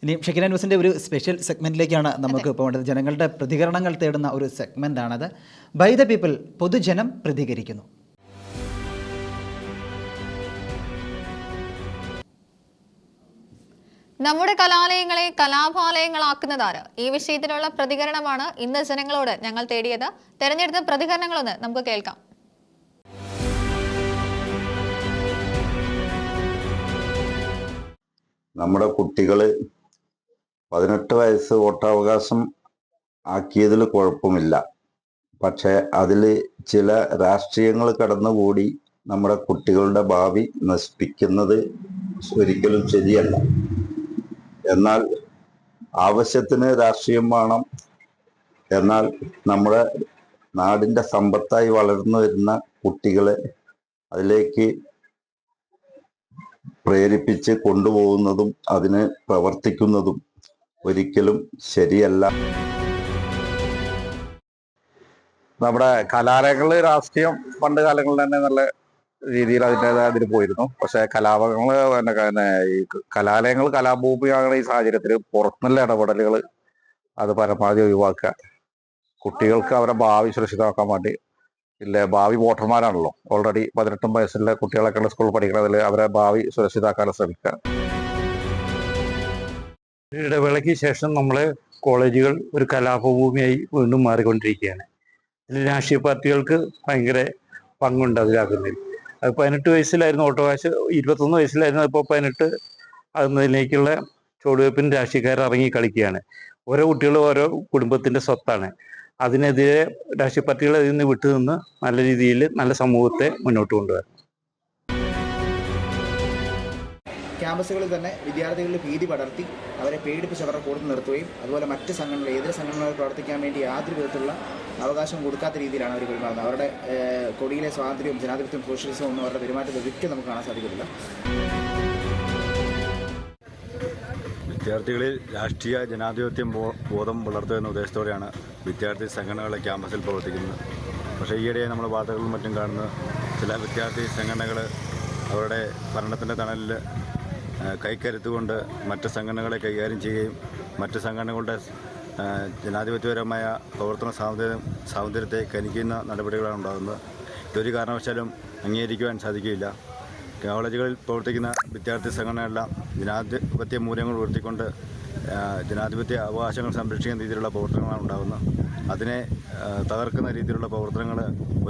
ഇനി ഷെക്കിന ന്യൂസിൻ്റെ ഒരു സ്പെഷ്യൽ സെഗ്മെൻറ്റിലേക്കാണ് നമുക്ക് പോകേണ്ടത്. ജനങ്ങളുടെ പ്രതികരണങ്ങൾ തേടുന്ന ഒരു സെഗ്മെൻറ്റാണത്. ബൈ ദ പീപ്പിൾ, പൊതുജനം പ്രതികരിക്കുന്നു. നമ്മുടെ കലാലയങ്ങളെ കലാപാലയങ്ങളാക്കുന്നതാര്? ഈ വിഷയത്തിലുള്ള പ്രതികരണമാണ് ഇന്ന് ജനങ്ങളോട് ഞങ്ങൾ തേടിയത്. തെരഞ്ഞെടുത്ത പ്രതികരണങ്ങളൊന്ന് നമുക്ക് കേൾക്കാം. നമ്മുടെ കുട്ടികൾ 18 വയസ്സ് വോട്ടവകാശം ആക്കിയതിൽ കുഴപ്പമില്ല. പക്ഷേ അതിൽ ചില രാഷ്ട്രീയങ്ങൾ കടന്നുകൂടി നമ്മുടെ കുട്ടികളുടെ ഭാവി നശിപ്പിക്കുന്നത് ഒരിക്കലും ശരിയല്ല. എന്നാൽ ആവശ്യത്തിന് രാഷ്ട്രീയം വേണം. എന്നാൽ നമ്മുടെ നാടിൻ്റെ സമ്പത്തായി വളർന്നു വരുന്ന കുട്ടികളെ അതിലേക്ക് പ്രേരിപ്പിച്ച് കൊണ്ടുപോകുന്നതും അതിന് പ്രവർത്തിക്കുന്നതും ഒരിക്കലും ശരിയല്ല. നമ്മുടെ കലാലയങ്ങളിൽ രാഷ്ട്രീയം പണ്ട് കാലങ്ങളിൽ തന്നെ നല്ല രീതിയിൽ അതിന് പോയിരുന്നു. പക്ഷെ ഈ കലാലയങ്ങൾ കലാഭൂമിയാകുന്ന ഈ സാഹചര്യത്തിൽ പുറത്തുനിന്നുള്ള ഇടപെടലുകൾ അത് പരമാവധി ഒഴിവാക്കുക. കുട്ടികൾക്ക് അവരുടെ ഭാവി സുരക്ഷിതമാക്കാൻ വേണ്ടി ഭാവി വോട്ടർമാരാണല്ലോ. ഓൾറെഡി 18 വയസ്സുള്ള കുട്ടികളൊക്കെ സ്കൂളിൽ പഠിക്കുന്നതിൽ അവരെ ഭാവി സുരക്ഷിതാക്കാൻ ശ്രമിക്കുക. ഇടവേളയ്ക്ക് ശേഷം നമ്മളെ കോളേജുകൾ ഒരു കലാപഭൂമിയായി വീണ്ടും മാറിക്കൊണ്ടിരിക്കുകയാണ്. ഇതിൽ രാഷ്ട്രീയ പാർട്ടികൾക്ക് ഭയങ്കര പങ്കുണ്ട് അതിലാക്കുന്നതിൽ. അത് 18 വയസ്സിലായിരുന്നു വോട്ടവകാശം, 21 വയസ്സിലായിരുന്നു. ഇപ്പോൾ 18 ആകുന്നതിലേക്കുള്ള ചുവടുവയ്പ്പിന് രാഷ്ട്രീയക്കാർ ഇറങ്ങി കളിക്കുകയാണ്. ഓരോ കുട്ടികളും ഓരോ കുടുംബത്തിൻ്റെ സ്വത്താണ്. അതിനെതിരെ രാഷ്ട്രീയ പാർട്ടികൾ അതിൽ നിന്ന് വിട്ടുനിന്ന് നല്ല രീതിയിൽ നല്ല സമൂഹത്തെ മുന്നോട്ട് കൊണ്ടുവരണം. ക്യാമ്പസുകളിൽ തന്നെ വിദ്യാർത്ഥികളിൽ ഭീതി പടർത്തി അവരെ പേടിപ്പിച്ച് അവരുടെ കൂടെ നിർത്തുകയും അതുപോലെ മറ്റ് സംഘടനകൾ ഏതൊരു സംഘടനകൾ പ്രവർത്തിക്കാൻ വേണ്ടി യാതൊരു വിധത്തിലുള്ള അവകാശം കൊടുക്കാത്ത രീതിയിലാണ് അവർ പെരുമാറുന്നത്. അവരുടെ കൊടിയിലെ സ്വാതന്ത്ര്യവും ജനാധിപത്യവും സോഷ്യലിസവും ഒന്നും അവരുടെ പെരുമാറ്റത്തിൽ ഒരിക്കലും നമുക്ക് കാണാൻ സാധിക്കില്ല. വിദ്യാർത്ഥികളിൽ രാഷ്ട്രീയ ജനാധിപത്യം ബോധം വളർത്തുക എന്ന ഉദ്ദേശത്തോടെയാണ് വിദ്യാർത്ഥി സംഘടനകളെ ക്യാമ്പസിൽ പ്രവർത്തിക്കുന്നത്. പക്ഷേ ഈയിടെ നമ്മൾ വാർത്തകളിലും മറ്റും കാണുന്ന ചില വിദ്യാർത്ഥി സംഘടനകൾ അവരുടെ ഭരണത്തിൻ്റെ തണലിൽ കൈക്കരുത്തുകൊണ്ട് മറ്റ് സംഘടനകളെ കൈകാര്യം ചെയ്യുകയും മറ്റ് സംഘടനകളുടെ ജനാധിപത്യപരമായ പ്രവർത്തന സ്വാതന്ത്ര്യത്തെ ഖനിക്കുന്ന നടപടികളാണ് ഉണ്ടാകുന്നത്. ഇതൊരു കാരണവശാലും അംഗീകരിക്കുവാൻ സാധിക്കുകയില്ല. കോളേജുകളിൽ പ്രവർത്തിക്കുന്ന വിദ്യാർത്ഥി സംഘടനകളെല്ലാം ജനാധിപത്യ മൂല്യങ്ങൾ ഉയർത്തിക്കൊണ്ട് ജനാധിപത്യ അവകാശങ്ങൾ സംരക്ഷിക്കുന്ന രീതിയിലുള്ള പ്രവർത്തനങ്ങളാണ് ഉണ്ടാകുന്നത്. അതിനെ തകർക്കുന്ന രീതിയിലുള്ള പ്രവർത്തനങ്ങൾ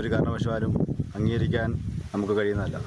ഒരു കാരണവശാലും അംഗീകരിക്കാൻ നമുക്ക് കഴിയുന്നതല്ല.